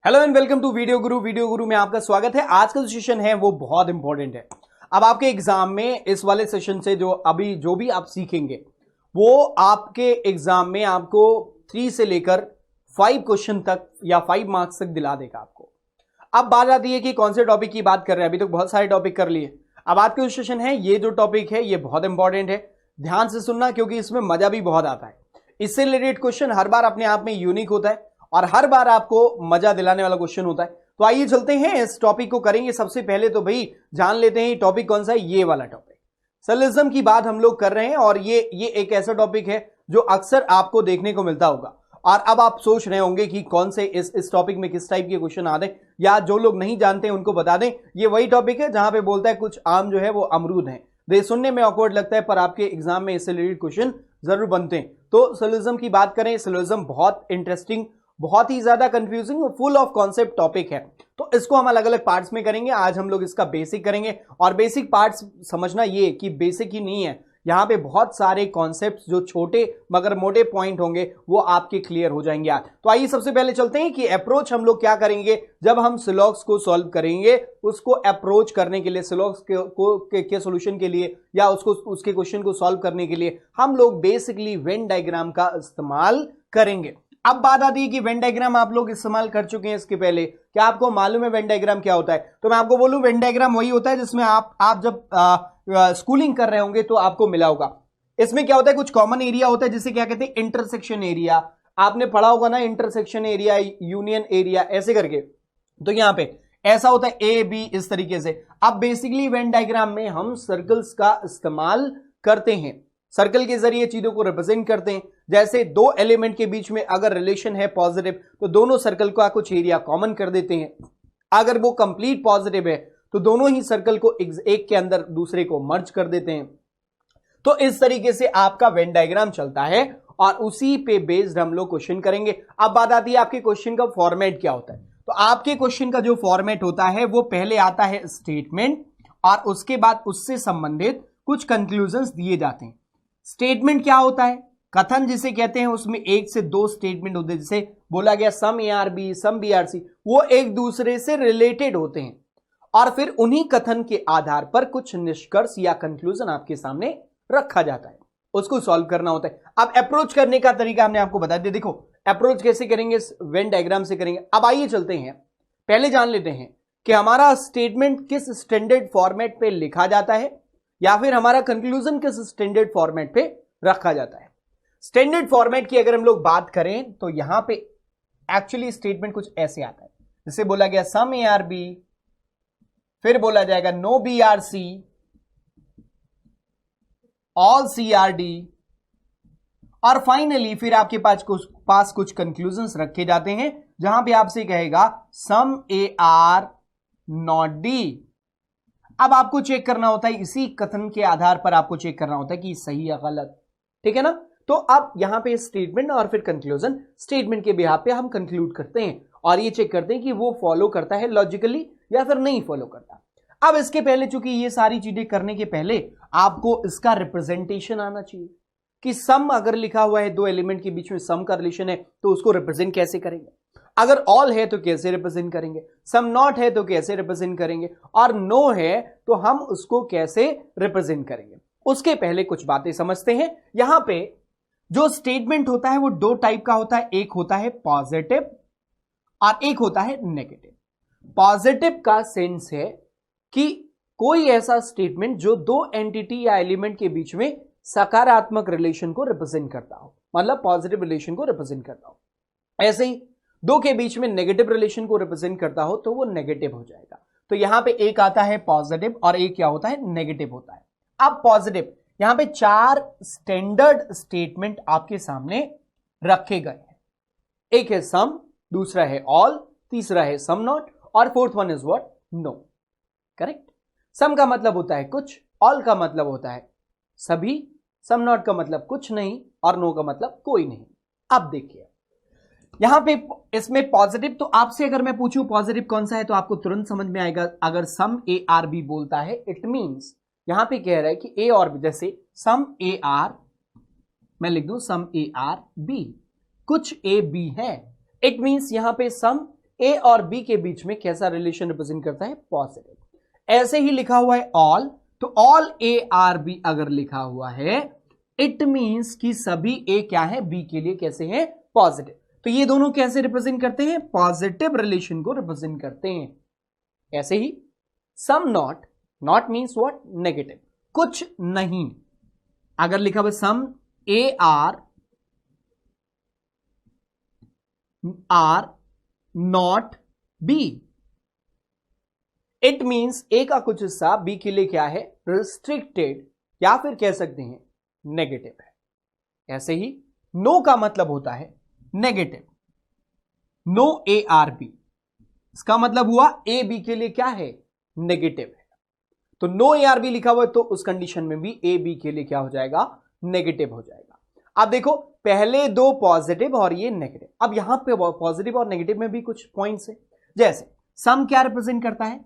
Hello and welcome to Video Guru. Video Guru में आपका स्वागत है। आज का जो सेशन है वो बहुत इंपॉर्टेंट है। अब आपके एग्जाम में इस वाले सेशन से जो भी आप सीखेंगे वो आपके एग्जाम में आपको 3 से लेकर 5 क्वेश्चन तक या 5 मार्क्स तक दिला देगा आपको। अब बात आती है कि कौन से टॉपिक की बात कर रहे हैं। अभी तो बहुत सारे टॉपिक कर लिए। अब आज का जो सेशन है ये जो टॉपिक है ये बहुत इंपॉर्टेंट है, ध्यान से सुनना क्योंकि इसमें मजा भी बहुत आता है। इससे रिलेटेड क्वेश्चन हर बार अपने आप में यूनिक होता है और हर बार आपको मजा दिलाने वाला क्वेश्चन होता है। तो आइए चलते हैं, इस टॉपिक को करेंगे। सबसे पहले तो भाई जान लेते हैं टॉपिक कौन सा है। ये वाला टॉपिक सैलरिज्म की बात हम लोग कर रहे हैं और ये एक ऐसा टॉपिक है जो अक्सर आपको देखने को मिलता होगा। और अब आप सोच रहे होंगे कि कौन से इस टॉपिक में किस टाइप के क्वेश्चन आते हैं, या जो लोग नहीं जानते हैं उनको बता दें। ये वही टॉपिक है जहां पे बोलता है कुछ आम जो है वो अमरूद है। ये सुनने में ऑकवर्ड लगता है पर आपके एग्जाम में इससे रिलेटेड क्वेश्चन जरूर बनते हैं। तो सैलरिज्म की बात करें, सैलरिज्म बहुत इंटरेस्टिंग, बहुत ही ज्यादा कंफ्यूजिंग और फुल ऑफ कॉन्सेप्ट टॉपिक है। तो इसको हम अलग अलग पार्ट्स में करेंगे। आज हम लोग इसका बेसिक करेंगे और बेसिक पार्ट्स समझना ये कि बेसिक ही नहीं है, यहाँ पे बहुत सारे कॉन्सेप्ट्स जो छोटे मगर मोटे पॉइंट होंगे वो आपके क्लियर हो जाएंगे आज। तो आइए सबसे पहले चलते हैं कि अप्रोच हम लोग क्या करेंगे जब हम सिलॉक्स को सॉल्व करेंगे। उसको अप्रोच करने के लिए, सिलॉक्स के सॉल्यूशन के लिए या उसके क्वेश्चन को सॉल्व करने के लिए हम लोग बेसिकली वेन डायग्राम का इस्तेमाल करेंगे। अब बात आती है कि वेन डायग्राम आप लोग इस्तेमाल कर चुके हैं इसके पहले। क्या आपको मालूम है वेन डायग्राम क्या होता है? तो मैं आपको बोलूं, वेन डायग्राम वही होता है जिसमें आप जब स्कूलिंग कर रहे होंगे तो आपको मिला होगा। इसमें क्या होता है, कुछ कॉमन एरिया होता है जिसे क्या कहते हैं, इंटरसेक्शन एरिया। आपने पढ़ा होगा ना, इंटरसेक्शन एरिया, यूनियन एरिया, ऐसे करके। तो यहां पे ऐसा होता है ए बी इस तरीके से। अब बेसिकली वेन डायग्राम में हम सर्कल्स का इस्तेमाल करते हैं, सर्कल के जरिए चीजों को रिप्रेजेंट करते हैं। जैसे दो एलिमेंट के बीच में अगर रिलेशन है पॉजिटिव तो दोनों सर्कल का कुछ एरिया कॉमन कर देते हैं। अगर वो कंप्लीट पॉजिटिव है तो दोनों ही सर्कल को एक के अंदर दूसरे को मर्ज कर देते हैं। तो इस तरीके से आपका वेन डायग्राम चलता है और उसी पे बेस्ड हम लोग क्वेश्चन करेंगे। अब बात आती है आपके क्वेश्चन का फॉर्मेट क्या होता है। तो आपके क्वेश्चन का जो फॉर्मेट होता है वो पहले आता है स्टेटमेंट और उसके बाद उससे संबंधित कुछ कंक्लूजन दिए जाते हैं। स्टेटमेंट क्या होता है? कथन जिसे कहते हैं, उसमें 1 से 2 स्टेटमेंट होते हैं। जैसे बोला गया सम ARB, सम BRC, वो एक दूसरे से रिलेटेड होते हैं और फिर उन्हीं कथन के आधार पर कुछ निष्कर्ष या कंक्लूजन आपके सामने रखा जाता है, उसको सॉल्व करना होता है। अब अप्रोच करने का तरीका हमने आपको बता दिया। देखो अप्रोच कैसे करेंगे, वेन डायग्राम से करेंगे। अब आइए चलते हैं, पहले जान लेते हैं कि हमारा स्टेटमेंट किस स्टैंडर्ड फॉर्मेट पे लिखा जाता है या फिर हमारा कंक्लूजन किस स्टैंडर्ड फॉर्मेट पे रखा जाता है। स्टैंडर्ड फॉर्मेट की अगर हम लोग बात करें तो यहां पे एक्चुअली स्टेटमेंट कुछ ऐसे आता है, जैसे बोला गया सम ARB, फिर बोला जाएगा नो BRC, ऑल CRD और फाइनली फिर आपके पास कुछ कंक्लूजन्स रखे जाते हैं जहां पे आपसे कहेगा सम AR नॉट D। अब आपको चेक करना होता है, इसी कथन के आधार पर आपको चेक करना होता है कि सही या गलत, ठीक है ना। तो अब यहां पे स्टेटमेंट और फिर कंक्लूजन, स्टेटमेंट के बिहाफ पे हम कंक्लूड करते हैं और ये चेक करते हैं कि वो फॉलो करता है लॉजिकली या फिर नहीं फॉलो करता। अब इसके पहले, चूंकि ये सारी चीजें करने के पहले आपको इसका रिप्रेजेंटेशन आना चाहिए कि सम अगर लिखा हुआ है, 2 एलिमेंट के बीच में सम का रिलेशन है तो उसको रिप्रेजेंट कैसे करेंगे। अगर ऑल है तो कैसे रिप्रेजेंट करेंगे, सम नॉट है तो कैसे रिप्रेजेंट करेंगे, और नो है तो हम उसको कैसे रिप्रेजेंट करेंगे। उसके पहले कुछ बातें समझते हैं। यहां पे जो स्टेटमेंट होता है वो 2 टाइप का होता है, एक होता है पॉजिटिव और एक होता है नेगेटिव। पॉजिटिव का सेंस है कि कोई ऐसा स्टेटमेंट जो 2 एंटिटी या एलिमेंट के बीच में सकारात्मक रिलेशन को रिप्रेजेंट करता हो, मतलब पॉजिटिव रिलेशन को रिप्रेजेंट करता हो। ऐसे ही 2 के बीच में नेगेटिव रिलेशन को रिप्रेजेंट करता हो तो वो नेगेटिव हो जाएगा। तो यहां पे एक आता है पॉजिटिव और एक क्या होता है, नेगेटिव होता है। अब पॉजिटिव, यहां पे 4 स्टैंडर्ड स्टेटमेंट आपके सामने रखे गए हैं। एक है सम, दूसरा है ऑल, तीसरा है सम नॉट और fourth one is what, no. Correct. Some का मतलब होता है कुछ, ऑल का मतलब होता है सभी, सम नॉट का मतलब कुछ नहीं और नो का मतलब कोई नहीं। अब देखिए यहां पे इसमें पॉजिटिव, तो आपसे अगर मैं पूछूं पॉजिटिव कौन सा है तो आपको तुरंत समझ में आएगा। अगर सम ARB बोलता है इट मींस यहां पे कह रहा है कि A और B, जैसे सम AR, मैं लिख दूं सम ARB, कुछ AB है, इट मींस यहां पे सम ए और बी के बीच में कैसा रिलेशन रिप्रेजेंट करता है? पॉजिटिव। ऐसे ही लिखा हुआ है ऑल, तो ऑल ए आर बी अगर लिखा हुआ है इट मींस कि सभी ए क्या है? बी के लिए कैसे हैं? पॉजिटिव। तो ये दोनों कैसे रिप्रेजेंट करते हैं? पॉजिटिव रिलेशन को रिप्रेजेंट करते हैं। ऐसे ही some not, not means what? Negative, कुछ नहीं। अगर लिखा हुआ some A are not B, it means A का कुछ हिस्सा बी के लिए क्या है? रिस्ट्रिक्टेड, या फिर कह सकते हैं नेगेटिव है। ऐसे ही नो का मतलब होता है negative, no A are B, इसका मतलब हुआ ए बी के लिए क्या है? नेगेटिव है। तो नो ए आर बी लिखा हुआ है तो उस कंडीशन में भी ए बी के लिए क्या हो जाएगा? नेगेटिव हो जाएगा। अब देखो पहले दो पॉजिटिव और ये नेगेटिव। अब यहां पे पॉजिटिव और नेगेटिव में भी कुछ पॉइंट्स है। जैसे सम क्या रिप्रेजेंट करता है?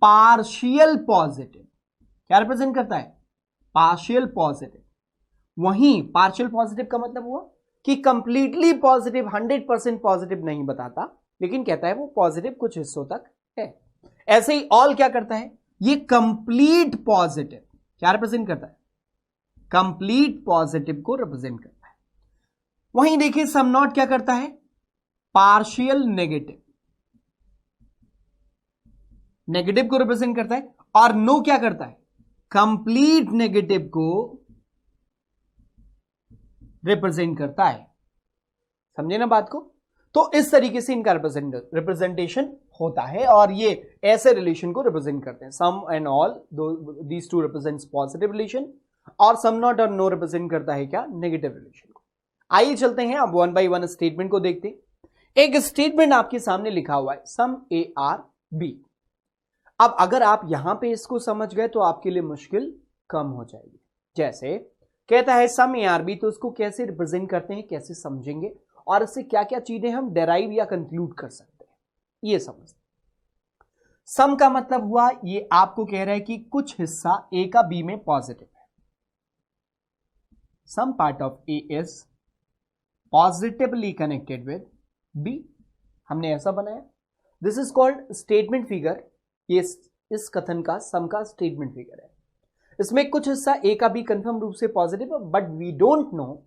Partial positive. क्या रिप्रेजेंट करता है? Partial positive. वहीं पार्शियल पॉजिटिव का मतलब हुआ कि कंप्लीटली पॉजिटिव, 100% पॉजिटिव नहीं बताता, लेकिन कहता है वो पॉजिटिव कुछ हिस्सों तक है। ऐसे ही ऑल क्या करता है? ये कंप्लीट पॉजिटिव क्या रिप्रेजेंट करता है? कंप्लीट पॉजिटिव को रिप्रेजेंट करता है। वहीं देखिए सम नॉट क्या करता है? पार्शियल नेगेटिव, नेगेटिव को रिप्रेजेंट करता है। और नो क्या करता है? कंप्लीट नेगेटिव को रिप्रेजेंट करता है। समझे ना बात को? तो इस तरीके से इनका रिप्रेजेंटेशन होता है और ये ऐसे रिलेशन को रिप्रेजेंट करते हैं। Some and all, these two represents positive relation, और सम नॉट और नो रिप्रेजेंट करता है क्या? नेगेटिव रिलेशन को। आइए चलते हैं अब वन बाय वन स्टेटमेंट को देखते हैं। एक स्टेटमेंट आपके सामने लिखा हुआ है सम ए आर बी। अब अगर आप यहां पे इसको समझ गए तो आपके लिए मुश्किल कम हो जाएगी। जैसे कहता है सम ए आर बी, तो उसको कैसे रिप्रेजेंट करते हैं, कैसे समझेंगे, और इससे क्या क्या चीजें हम डेराइव या कंक्लूड कर सकते हैं, ये समझते हैं। सम का मतलब हुआ ये आपको कह रहा है कि कुछ हिस्सा ए का बी में पॉजिटिव है। Some part of A is positively connected with B, हमने ऐसा बनाया। This is called statement figure. ये इस कथन का सम का स्टेटमेंट फिगर है। इसमें कुछ हिस्सा ए का बी कंफर्म रूप से पॉजिटिव है, बट वी डोंट नो,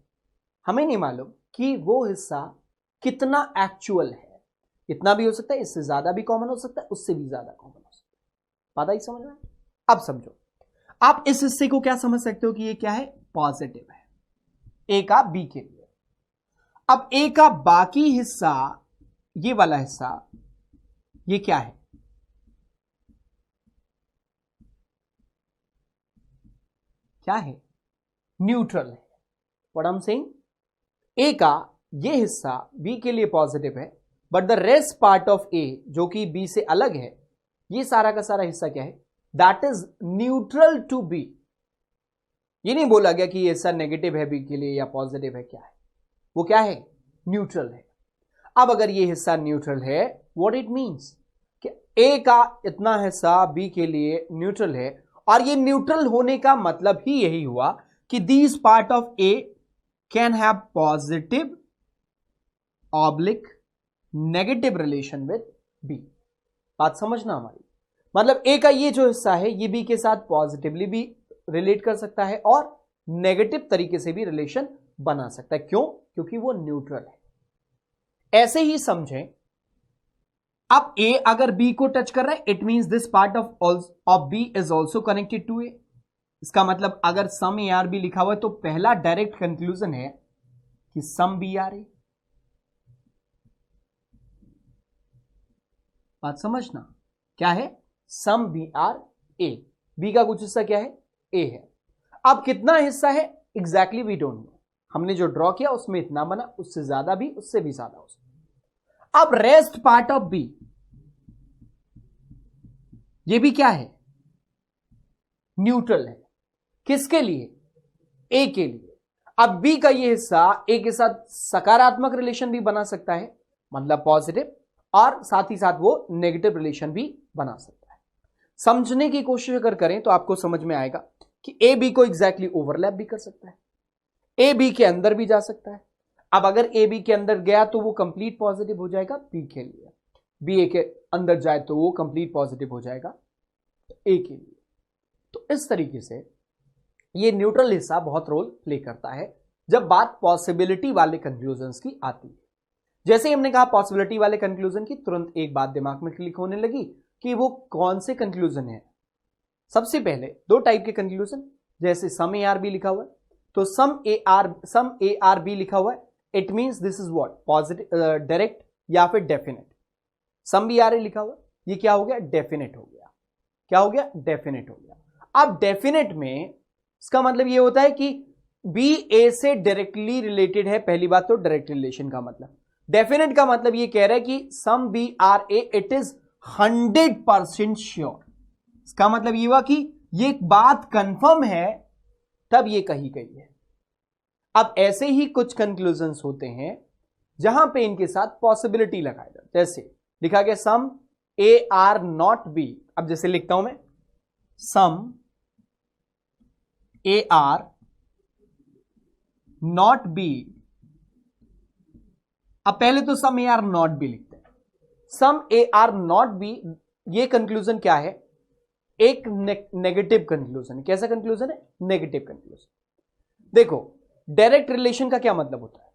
हमें नहीं मालूम कि वो हिस्सा कितना एक्चुअल है। इतना भी हो सकता है, इससे ज्यादा भी कॉमन हो सकता है, उससे भी ज्यादा कॉमन हो सकता है। पता ही समझ में? अब समझो, आप इस हिस्से को क्या समझ सकते हो कि ये क्या है? पॉजिटिव है ए का बी के लिए। अब ए का बाकी हिस्सा, ये वाला हिस्सा, ये क्या है? क्या है? न्यूट्रल है। What I am saying, A का ये हिस्सा बी के लिए पॉजिटिव है, but the rest part of A जो कि बी से अलग है, ये सारा का सारा हिस्सा क्या है? That is neutral to B. ये नहीं बोला गया कि ये हिस्सा नेगेटिव है बी के लिए या पॉजिटिव है, क्या है वो? क्या है? न्यूट्रल है। अब अगर ये हिस्सा न्यूट्रल है, व्हाट इट मींस कि ए का इतना हिस्सा बी के लिए न्यूट्रल है, और ये न्यूट्रल होने का मतलब ही यही हुआ कि these part of A can have positive oblique negative relation with B. बात समझना हमारी, मतलब ए का ये जो हिस्सा है ये बी के साथ पॉजिटिवली भी रिलेट कर सकता है और नेगेटिव तरीके से भी रिलेशन बना सकता है। क्यों? क्योंकि वो न्यूट्रल है। ऐसे ही समझें, अब ए अगर बी को टच कर रहा है, it means this part of B is also connected to A. इसका मतलब अगर सम ए आर बी लिखा हुआ है तो पहला डायरेक्ट कंक्लूजन है कि सम बी आर ए। बात समझना, क्या है? Some B are A. B का कुछ हिस्सा क्या है? ए है। अब कितना हिस्सा है एग्जैक्टली वी डोंट नो। हमने जो ड्रॉ किया उसमें इतना बना, उससे ज्यादा भी, उससे भी ज्यादा हो सकता। अब रेस्ट पार्ट ऑफ बी, ये भी क्या है? न्यूट्रल है। किसके लिए? ए के लिए। अब बी का ये हिस्सा ए के साथ सकारात्मक रिलेशन भी बना सकता है, मतलब पॉजिटिव, और साथ ही साथ वो नेगेटिव रिलेशन भी बना सकता है। समझने की कोशिश अगर करें तो आपको समझ में आएगा कि ए बी को एग्जैक्टली ओवरलैप भी कर सकता है, ए बी के अंदर भी जा सकता है। अब अगर ए बी के अंदर गया तो वो कंप्लीट पॉजिटिव हो जाएगा बी के लिए। बी ए के अंदर जाए तो वो कंप्लीट पॉजिटिव हो जाएगा ए के लिए। तो इस तरीके से ये न्यूट्रल हिस्सा बहुत रोल प्ले करता है जब बात पॉसिबिलिटी वाले कंक्लूजन्स की आती है। जैसे ही हमने कहा पॉसिबिलिटी वाले कंक्लूजन की, तुरंत एक बात दिमाग में क्लिक होने लगी कि वो कौन से कंक्लूजन है। सबसे पहले दो टाइप के कंक्लूजन, जैसे सम ए आर बी लिखा हुआ है, तो सम ए आर बी लिखा हुआ है, it means this is what, positive, direct या फिर डेफिनेट। सम बी आर ए लिखा हुआ है, ये क्या हो गया, डेफिनेट हो गया। क्या हो गया, डेफिनेट हो गया। अब डेफिनेट में इसका मतलब ये होता है कि बी ए से डायरेक्टली रिलेटेड है। पहली बात तो डायरेक्ट रिलेशन का मतलब, डेफिनेट का मतलब ये कह रहा है कि some B are A it is 100% sure. इसका मतलब ये हुआ कि ये बात कंफर्म है तब ये कही गई है। अब ऐसे ही कुछ कंक्लूजन्स होते हैं जहां पे इनके साथ पॉसिबिलिटी लगाया जाता है। जैसे लिखा गया सम ए आर नॉट बी। अब जैसे लिखता हूं मैं, सम ए आर नॉट बी। अब पहले तो सम ए आर नॉट बी लिखते हैं। सम ए आर नॉट बी, ये कंक्लूजन क्या है, एक नेगेटिव कंक्लूजन है। कैसा कंक्लूजन है, नेगेटिव कंक्लूजन। देखो डायरेक्ट रिलेशन का क्या मतलब होता है,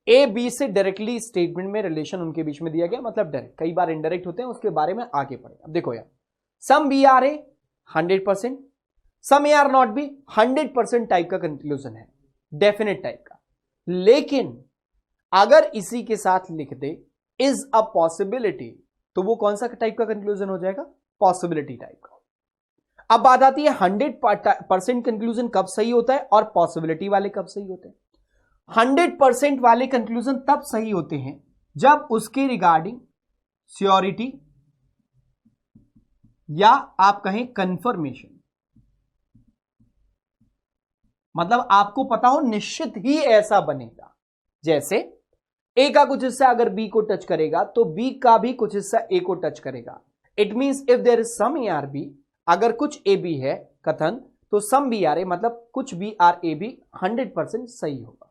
ए बी से डायरेक्टली स्टेटमेंट में रिलेशन उनके बीच में दिया गया, मतलब डायरेक्ट। कई बार इनडायरेक्ट होते हैं, उसके बारे में आगे पढ़ेगा। अब देखो यार, some B are A 100%, some A are not B 100% type का कंक्लूजन है, डेफिनेट टाइप का। लेकिन अगर इसी के साथ लिख दे इज अ पॉसिबिलिटी, तो वो कौन सा टाइप का कंक्लूजन हो जाएगा, पॉसिबिलिटी टाइप का। अब बात आती है 100% कंक्लूजन कब सही होता है और पॉसिबिलिटी वाले कब सही होते हैं। 100% वाले कंक्लूजन तब सही होते हैं जब उसके रिगार्डिंग श्योरिटी या आप कहें कंफर्मेशन, मतलब आपको पता हो निश्चित ही ऐसा बनेगा। जैसे ए का कुछ हिस्सा अगर बी को टच करेगा तो बी का भी कुछ हिस्सा ए को टच करेगा। It means if there is some A are B, अगर कुछ ए बी है कथन, तो सम बी आर ए मतलब कुछ बी आर ए बी 100% सही होगा।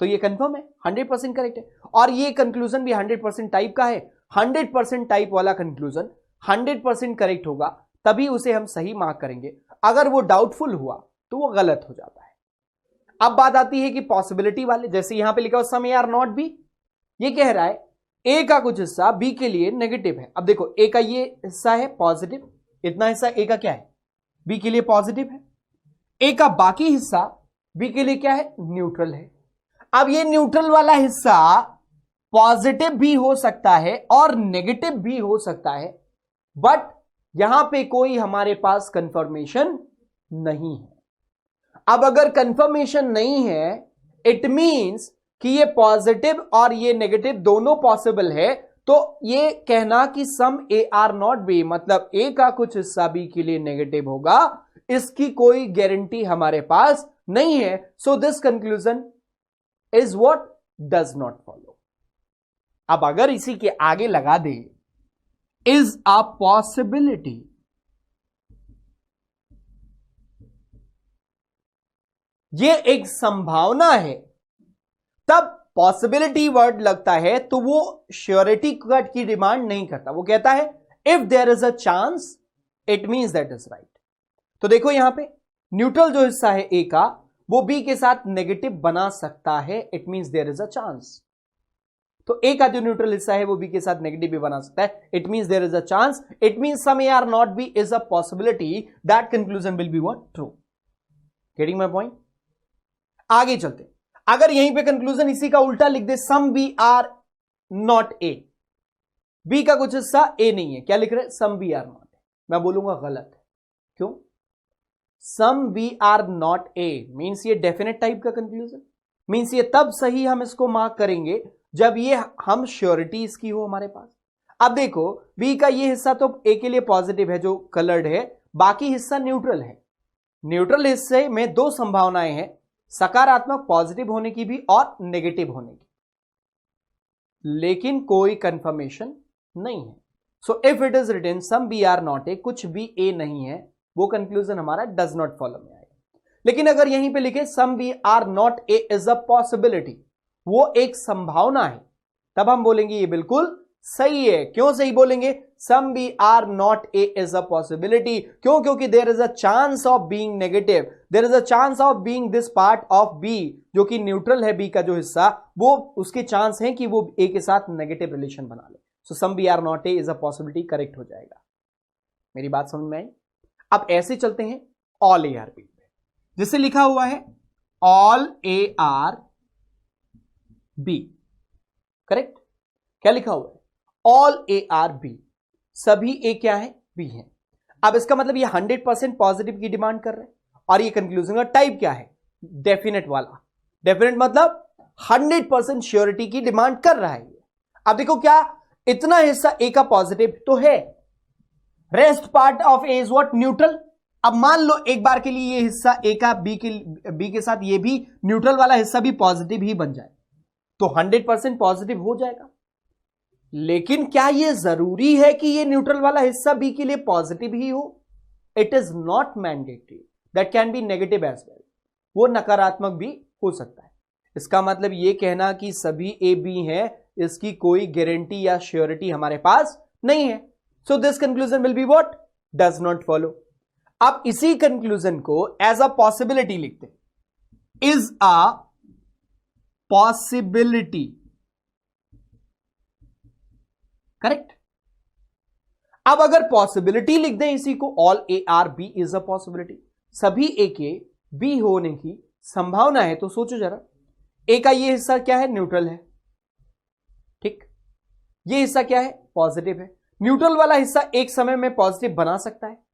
तो ये कंफर्म है, 100% करेक्ट है। और ये कंक्लूजन भी 100% टाइप का है। 100% टाइप वाला कंक्लूजन 100% करेक्ट होगा, तभी उसे हम सही मार्क करेंगे। अगर वो डाउटफुल हुआ तो वो गलत हो जाता है। अब बात आती है कि पॉसिबिलिटी वाले, जैसे यहां पे लिखा हुआ some A are not B, ये कह रहा है ए का कुछ हिस्सा बी के लिए नेगेटिव है। अब देखो ए का ये हिस्सा है पॉजिटिव, इतना हिस्सा ए का क्या है, बी के लिए पॉजिटिव है। ए का बाकी हिस्सा बी के लिए क्या है, न्यूट्रल है। अब ये न्यूट्रल वाला हिस्सा पॉजिटिव भी हो सकता है और नेगेटिव भी हो सकता है, बट यहां पे कोई हमारे पास कंफर्मेशन नहीं है। अब अगर कंफर्मेशन नहीं है, इट मींस कि ये पॉजिटिव और ये नेगेटिव दोनों पॉसिबल है, तो ये कहना कि सम ए आर नॉट बी मतलब ए का कुछ हिस्सा बी के लिए नेगेटिव होगा, इसकी कोई गारंटी हमारे पास नहीं है। So this conclusion is what, does not follow. अब अगर इसी के आगे लगा दे इज अ पॉसिबिलिटी, ये एक संभावना है, तब पॉसिबिलिटी वर्ड लगता है तो वो श्योरिटी की डिमांड नहीं करता। वो कहता है if there is a chance it means that is right. तो देखो यहां पे न्यूट्रल जो हिस्सा है ए का, वो बी के साथ नेगेटिव बना सकता है, it means there is a chance. तो ए का जो न्यूट्रल हिस्सा है वो बी के साथ नेगेटिव भी बना सकता है, it means there is a chance, it means some A are not B is a possibility, that conclusion will be what, true. Getting my point. आगे चलते, अगर यहीं पे कंक्लूजन इसी का उल्टा लिख दे, some B are not A, B का कुछ हिस्सा ए नहीं है, क्या लिख रहे, some B are not A, मैं बोलूंगा गलत है। क्यों, some B are not A means ये डेफिनेट टाइप का कंक्लूजन, मींस ये तब सही हम इसको मार्क करेंगे जब ये हम श्योरिटी इसकी हो हमारे पास। अब देखो बी का ये हिस्सा तो ए के लिए पॉजिटिव है जो कलर्ड है, बाकी हिस्सा न्यूट्रल है। न्यूट्रल हिस्से में दो संभावनाएं हैं, सकारात्मक पॉजिटिव होने की भी और नेगेटिव होने की, लेकिन कोई कंफर्मेशन नहीं है। So if it is written some B are not A, कुछ भी ए नहीं है, वो कंक्लूजन हमारा डज नॉट फॉलो में आएगा। लेकिन अगर यहीं पे लिखे some B are not A is a possibility, वो एक संभावना है, तब हम बोलेंगे ये बिल्कुल सही है। क्यों सही बोलेंगे? Some B are not A is a possibility. क्यों? क्योंकि there is a chance of being negative, there is a chance of being this part of B, जो कि न्यूट्रल है बी का जो हिस्सा, वो उसके चांस हैं कि वो ए के साथ नेगेटिव रिलेशन बना ले। So some B are not A is a possibility correct हो जाएगा। मेरी बात समझ में आई? अब ऐसे चलते हैं ऑल ए आर बी, जिससे लिखा हुआ है all A are B. Correct? क्या लिखा हुआ है? ऑल ए आर बी, सभी ए क्या है? बी है। अब इसका मतलब ये 100% पॉजिटिव की डिमांड कर रहे हैं, और ये कंक्लूजन का टाइप क्या है? डेफिनेट वाला। डेफिनेट मतलब 100% श्योरिटी की डिमांड कर रहा है। अब देखो, क्या इतना हिस्सा ए का पॉजिटिव तो है, rest part of A is what? Neutral. अब मान लो एक बार के लिए ये हिस्सा ए का बी के साथ ये भी न्यूट्रल वाला हिस्सा भी पॉजिटिव ही बन जाए, तो 100% पॉजिटिव हो जाएगा। लेकिन क्या यह जरूरी है कि यह न्यूट्रल वाला हिस्सा बी के लिए पॉजिटिव ही हो? It is not mandatory, that can be negative as well. वो नकारात्मक भी हो सकता है। इसका मतलब यह कहना कि सभी ए बी हैं, इसकी कोई गारंटी या श्योरिटी हमारे पास नहीं है। So this conclusion will be what? Does not follow. अब इसी कंक्लूजन को एज अ पॉसिबिलिटी लिखते हैं, इज अ पॉसिबिलिटी। करेक्ट? अब अगर पॉसिबिलिटी लिख दें इसी को, all A are B is a possibility, सभी ए के बी होने की संभावना है, तो सोचो जरा, ए का ये हिस्सा क्या है? न्यूट्रल है। ठीक, ये हिस्सा क्या है? पॉजिटिव है। न्यूट्रल वाला हिस्सा एक समय में पॉजिटिव बना सकता है।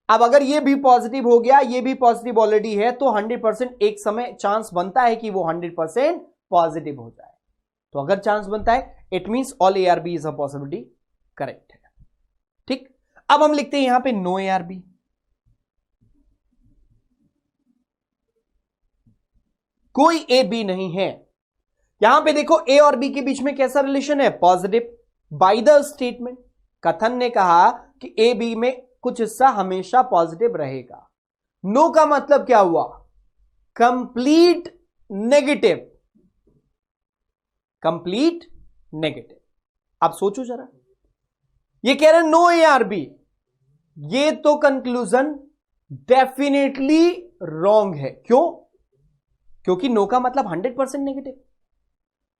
अब अगर ये भी पॉजिटिव हो गया, ये भी पॉजिटिव ऑलरेडी है, तो 100% एक समय चांस बनता है कि वो 100% पॉजिटिव हो जाए। तो अगर चांस बनता है, it means all A are B is a possibility correct है। ठीक, अब हम लिखते हैं यहां पे नो ए आर बी। कोई ए बी नहीं है। यहां पे देखो, ए और बी के बीच में कैसा रिलेशन है? पॉजिटिव। बाय द स्टेटमेंट, कथन ने कहा कि ए बी में कुछ हिस्सा हमेशा पॉजिटिव रहेगा। नो का मतलब क्या हुआ? Complete negative. Complete negative. अब सोचो जरा, ये कह रहे हैं नो ए आर बी, ये तो कंक्लूजन डेफिनेटली रॉन्ग है। क्यों? क्योंकि नो का मतलब 100% नेगेटिव,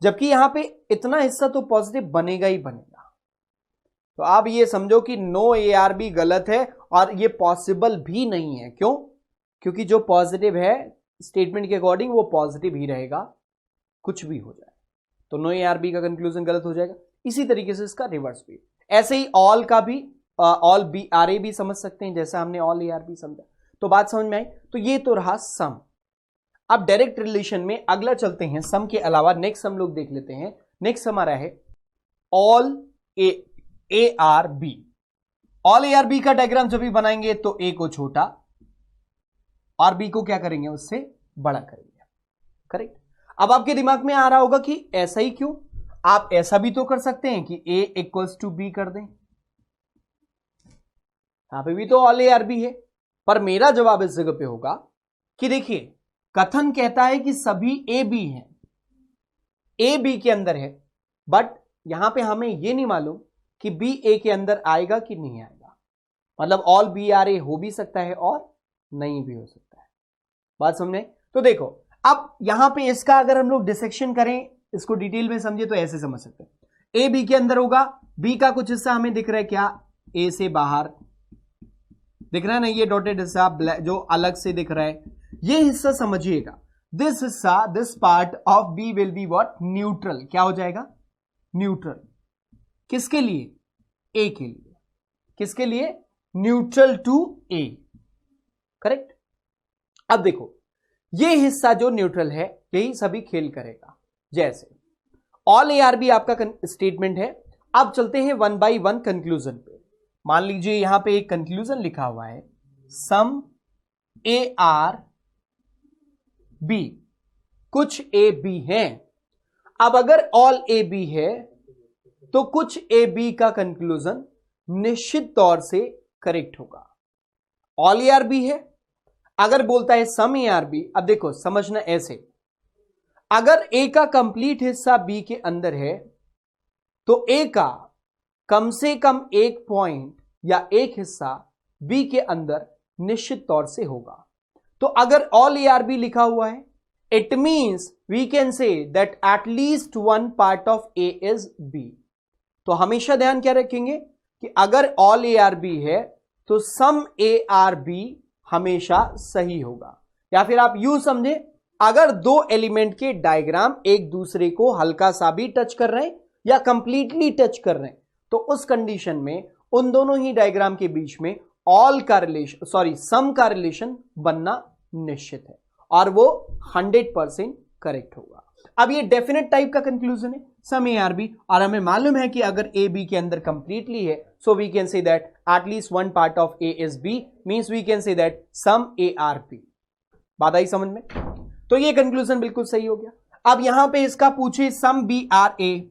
जबकि यहां पे इतना हिस्सा तो पॉजिटिव बनेगा ही बनेगा। तो आप ये समझो कि नो ए आर बी गलत है, और ये पॉसिबल भी नहीं है। क्यों? क्योंकि जो पॉजिटिव है स्टेटमेंट के अकॉर्डिंग वो पॉजिटिव ही रहेगा, कुछ भी हो जाए। तो नो ए आर बी का कंक्लूजन गलत हो जाएगा। इसी तरीके से इसका रिवर्स भी, ऐसे ही ऑल का भी ऑल बी आर ए भी समझ सकते हैं, जैसा हमने ऑल ए आर बी समझा। तो बात समझ में आई? तो ये तो रहा सम। अब डायरेक्ट रिलेशन में अगला चलते हैं, सम के अलावा नेक्स्ट हम लोग देख लेते हैं। नेक्स्ट हमारा है all A are B. All A are B का डायग्राम जब भी बनाएंगे तो ए को छोटा और बी को क्या करेंगे? उससे बड़ा करेंगे। करेक्ट? अब आपके दिमाग में आ रहा होगा कि ऐसा ही क्यों? आप ऐसा भी तो कर सकते हैं कि ए इक्वल्स टू बी कर दें, यहां पे भी तो ऑल ए आर बी है। पर मेरा जवाब इस जगह पे होगा कि देखिए, कथन कहता है कि सभी ए बी हैं, ए बी के अंदर है, बट यहां पे हमें यह नहीं मालूम कि बी ए के अंदर आएगा कि नहीं आएगा। मतलब ऑल बी आर ए हो भी सकता है और नहीं भी हो सकता है। बात समझे? तो देखो, अब यहां पे इसका अगर हम लोग डिसेक्शन करें, इसको डिटेल में समझे, तो ऐसे समझ सकते हैं। ए बी के अंदर होगा, बी का कुछ हिस्सा हमें दिख रहा है क्या? ए से बाहर दिख रहा है ना, ये डॉटेड हिस्सा जो अलग से दिख रहा है, ये हिस्सा समझिएगा। दिस हिस्सा, this part of B will be what? Neutral. क्या हो जाएगा? न्यूट्रल। किसके लिए? ए के लिए। किसके लिए? Neutral to A. करेक्ट? अब देखो, ये हिस्सा जो न्यूट्रल है, यही सभी खेल करेगा। जैसे ऑल ए आर बी आपका स्टेटमेंट है। अब चलते हैं वन बाय वन कंक्लूजन पे। मान लीजिए यहां पे एक कंक्लूजन लिखा हुआ है, सम ए आर बी, कुछ ए बी हैं। अब अगर ऑल ए बी है तो कुछ ए बी का कंक्लूजन निश्चित तौर से करेक्ट होगा। ऑल ए आर बी है, अगर बोलता है सम ए आर बी, अब देखो समझना ऐसे, अगर ए का कंप्लीट हिस्सा बी के अंदर है तो ए का कम से कम एक पॉइंट या एक हिस्सा बी के अंदर निश्चित तौर से होगा। तो अगर ऑल ARB लिखा हुआ है, it means we can say that at least one part of A is B. तो हमेशा ध्यान क्या रखेंगे कि अगर ऑल ARB है तो सम ARB हमेशा सही होगा। या फिर आप यूं समझे, अगर दो एलिमेंट के डायग्राम एक दूसरे को हल्का सा भी टच कर रहे हैं या कंप्लीटली टच कर रहे हैं, तो उस कंडीशन में उन दोनों ही डायग्राम के बीच में सम का रिलेशन बनना निश्चित है और वो 100% करेक्ट होगा। अब ये डेफिनेट टाइप का कंक्लूजन है, सम ARB, और हमें मालूम है कि अगर ए बी के अंदर कंप्लीटली है, so we can say that at least one part of A is B, means we can say that some ARB। बात आई समझ में? तो ये कंक्लूजन बिल्कुल सही हो गया। अब यहां पे इसका पूछे सम BRA।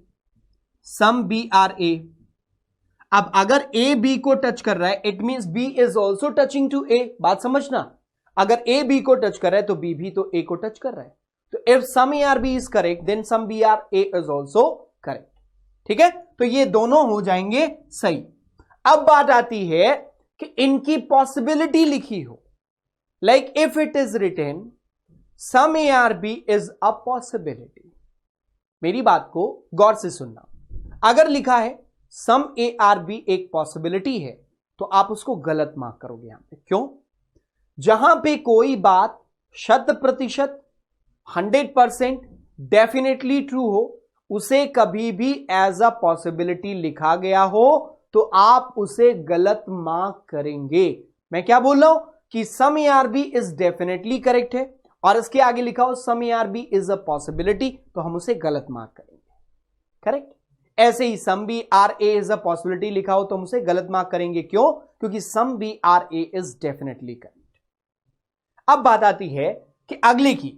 अब अगर ए बी को टच कर रहा है, it means B is also touching to A. बात समझना, अगर ए बी को टच कर रहा है तो बी भी तो ए को टच कर रहा है। तो if some ARB is correct then some BRA is also correct. ठीक है, तो ये दोनों हो जाएंगे सही। अब बात आती है कि इनकी पॉसिबिलिटी लिखी हो, like if it is written some ARB is a possibility. मेरी बात को गौर से सुनना, अगर लिखा है सम ARB एक पॉसिबिलिटी है तो आप उसको गलत मार्क करोगे। यहां पे क्यों? जहां पे कोई बात 100% 100% डेफिनेटली ट्रू हो, उसे कभी भी एज अ पॉसिबिलिटी लिखा गया हो तो आप उसे गलत मार्क करेंगे। मैं क्या बोल रहा हूं कि सम ARB इज डेफिनेटली करेक्ट है और इसके आगे लिखा हो सम ARB इज अ पॉसिबिलिटी, तो हम उसे गलत मार्क करेंगे। करेक्ट? ऐसे ही सम BRA इज अ पॉसिबिलिटी लिखा हो तो हम उसे गलत मार्क करेंगे। क्यों? क्योंकि सम BRA इज डेफिनेटली करेक्ट। अब बात आती है कि अगले की,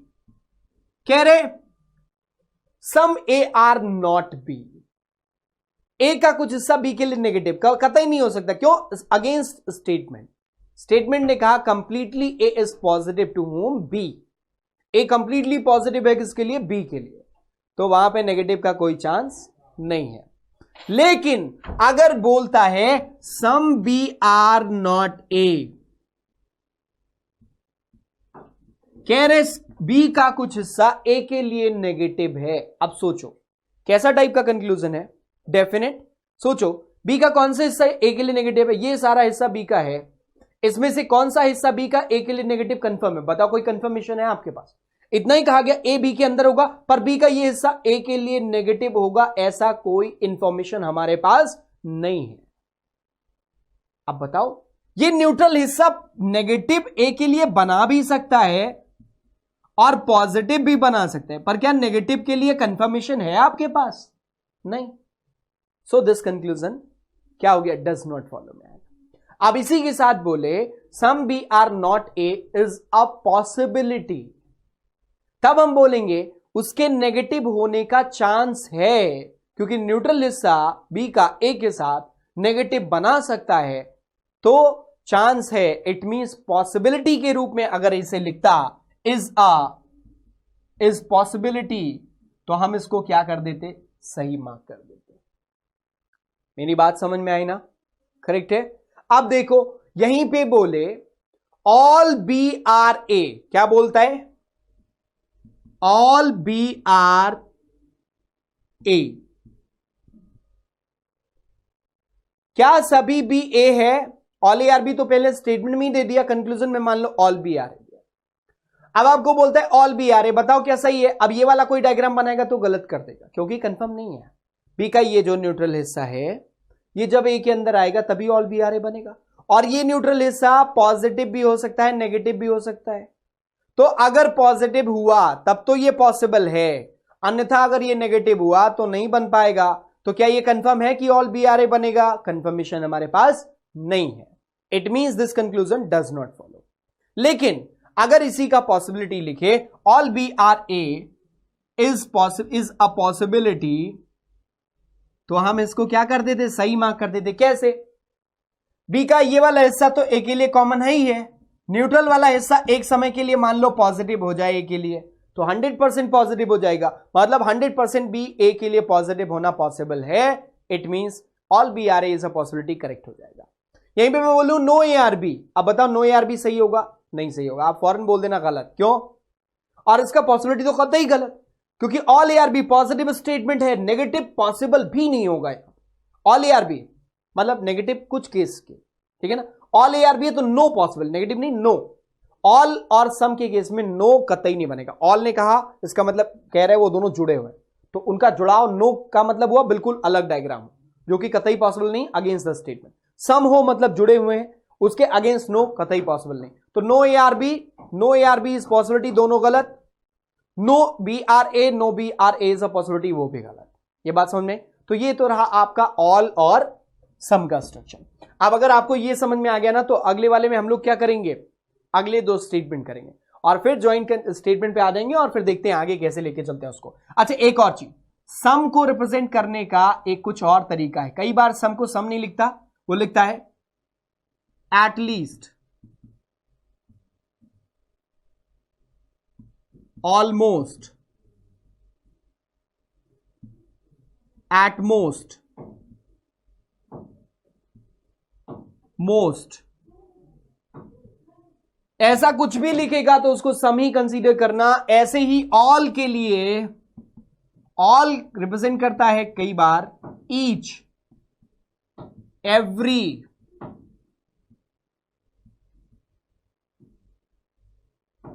कह रहे सम AR नॉट बी। ए का कुछ हिस्सा बी के लिए नेगेटिव का कतई नहीं हो सकता। क्यों? अगेंस्ट स्टेटमेंट ने कहा completely A is positive to whom B. A completely positive है किसके लिए? बी के लिए। तो वहां पे नेगेटिव का कोई चांस नहीं है। लेकिन अगर बोलता है सम BR नॉट ए, कह रहे बी का कुछ हिस्सा ए के लिए नेगेटिव है। अब सोचो कैसा टाइप का कंक्लूजन है? डेफिनेट। सोचो बी का कौन सा हिस्सा ए के लिए नेगेटिव है? ये सारा हिस्सा बी का है, इसमें से कौन सा हिस्सा बी का ए के लिए नेगेटिव कंफर्म है? बताओ, कोई कंफर्मेशन है आपके पास? इतना ही कहा गया ए बी के अंदर होगा, पर बी का ये हिस्सा ए के लिए नेगेटिव होगा, ऐसा कोई इंफॉर्मेशन हमारे पास नहीं है। अब बताओ, ये न्यूट्रल हिस्सा नेगेटिव ए के लिए बना भी सकता है और पॉजिटिव भी बना सकते हैं, पर क्या नेगेटिव के लिए कंफर्मेशन है आपके पास? नहीं। सो दिस कंक्लूजन क्या हो गया? डज नॉट फॉलो में आएगा। अब इसी के साथ बोले सम BR not A is a possibility, तब हम बोलेंगे उसके नेगेटिव होने का चांस है, क्योंकि न्यूट्रल हिस्सा बी का ए के साथ नेगेटिव बना सकता है, तो चांस है। इट मींस पॉसिबिलिटी के रूप में अगर इसे लिखता इज पॉसिबिलिटी, तो हम इसको क्या कर देते? सही मार्क कर देते। मेरी बात समझ में आई ना? करेक्ट है। अब देखो यहीं पे बोले ऑल BRA, क्या बोलता है? ऑल BRA, क्या सभी भी ए है? ऑल ARB तो पहले स्टेटमेंट में ही दे दिया, कंक्लूजन में मान लो ऑल BRA। अब आपको बोलता है ऑल BRA, बताओ क्या सही है? अब ये वाला कोई डायग्राम बनाएगा तो गलत कर देगा, क्योंकि कंफर्म नहीं है। बी का ये जो न्यूट्रल हिस्सा है, ये जब ए के अंदर आएगा तभी ऑल BRA बनेगा, और ये न्यूट्रल हिस्सा पॉजिटिव भी हो सकता है, नेगेटिव भी हो सकता है। तो अगर पॉजिटिव हुआ तब तो ये पॉसिबल है, अन्यथा अगर ये नेगेटिव हुआ तो नहीं बन पाएगा। तो क्या ये कंफर्म है कि ऑल BRA बनेगा? कंफर्मेशन हमारे पास नहीं है। It means this conclusion does not follow. लेकिन अगर इसी का पॉसिबिलिटी लिखे all BRA is a possibility, तो हम इसको क्या कर देते? सही मार्क कर देते। कैसे? बी का ये वाला हिस्सा तो ए के लिए कॉमन है ही है, न्यूट्रल वाला हिस्सा एक समय के लिए मान लो पॉजिटिव हो जाए ए के लिए, तो 100% पॉजिटिव हो जाएगा, मतलब 100% बी ए के लिए पॉजिटिव होना पॉसिबल है। It means all B are A is a possibility correct हो जाएगा। यहीं पे मैं बोलूं नो ए आर बी, अब बताओ नो ए आर बी सही होगा? नहीं सही होगा, आप फौरन बोल देना गलत। क्यों? और इसका पॉसिबिलिटी तो कतई गलत, क्योंकि all A are B positive statement है, नेगेटिव पॉसिबल भी नहीं होगा। ऑल ए आर बी मतलब नेगेटिव कुछ केस के, ठीक है ना। ऑल ए आर बी है तो नो पॉसिबल, नेगेटिव नहीं, नो। ऑल और सम के केस में नो कतई नहीं बनेगा। ऑल ने कहा इसका मतलब कह रहे हैं वो दोनों जुड़े हुए, तो उनका जुड़ाव नो का मतलब हुआ बिल्कुल अलग डायग्राम, जो कि कतई पॉसिबल नहीं, अगेंस्ट द स्टेटमेंट। सम हो मतलब जुड़े हुए हैं, उसके अगेंस्ट नो कतई पॉसिबल नहीं। तो no A are B, no A are B is possibility, दोनों गलत। No B are A, no B are A is a possibility, वो भी गलत। ये बात समझ में? तो ये तो रहा आपका ऑल और सम का स्ट्रक्चर। अब अगर आपको ये समझ में आ गया ना, तो अगले वाले में हम लोग क्या करेंगे, अगले दो स्टेटमेंट करेंगे और फिर ज्वाइंट स्टेटमेंट पे आ जाएंगे और फिर देखते हैं आगे कैसे लेके चलते हैं उसको। अच्छा, एक और चीज, सम को रिप्रेजेंट करने का एक कुछ और तरीका है। कई बार सम को सम नहीं लिखता, वो लिखता है at least, almost, at most, most. ऐसा कुछ भी लिखेगा तो उसको सम ही कंसीडर करना। ऐसे ही ऑल के लिए, ऑल रिप्रेजेंट करता है कई बार ईच, एवरी,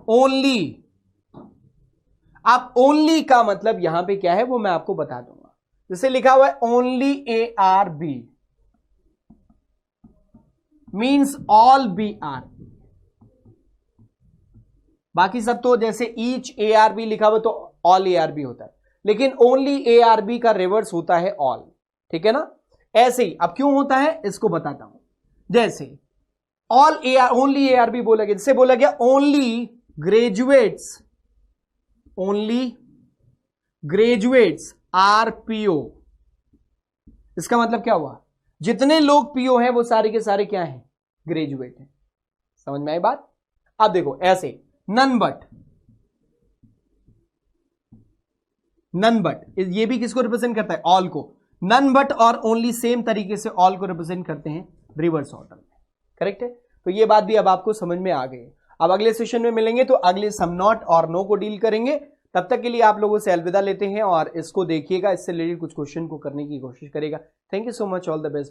ओनली। आप ओनली का मतलब यहां पे क्या है वो मैं आपको बता दूंगा। जैसे लिखा हुआ है only A are B means all B are. बाकी सब तो जैसे ईच ए आर बी लिखा हुआ तो ऑल ए आर बी होता है, लेकिन ओनली ए आर बी का रिवर्स होता है ऑल, ठीक है ना। ऐसे ही अब क्यों होता है इसको बताता हूं। जैसे all A are, only A are B बोला गया, जिससे बोला गया ओनली graduates, only graduates are PO. इसका मतलब क्या हुआ, जितने लोग पीओ हैं वो सारे के सारे क्या हैं, ग्रेजुएट हैं। समझ में आई बात? अब देखो ऐसे नन बट, नन बट ये भी किसको रिप्रेजेंट करता है, ऑल को। नन बट और ओनली सेम तरीके से ऑल को रिप्रेजेंट करते हैं रिवर्स ऑर्डर में, करेक्ट है। तो ये बात भी अब आपको समझ में आ गई। अब अगले सेशन में मिलेंगे तो अगले सम नॉट और नो को डील करेंगे। तब तक के लिए आप लोगों से अलविदा लेते हैं और इसको देखिएगा, इससे रिलेटेड कुछ क्वेश्चन को करने की कोशिश करेगा। Thank you so much, all the best.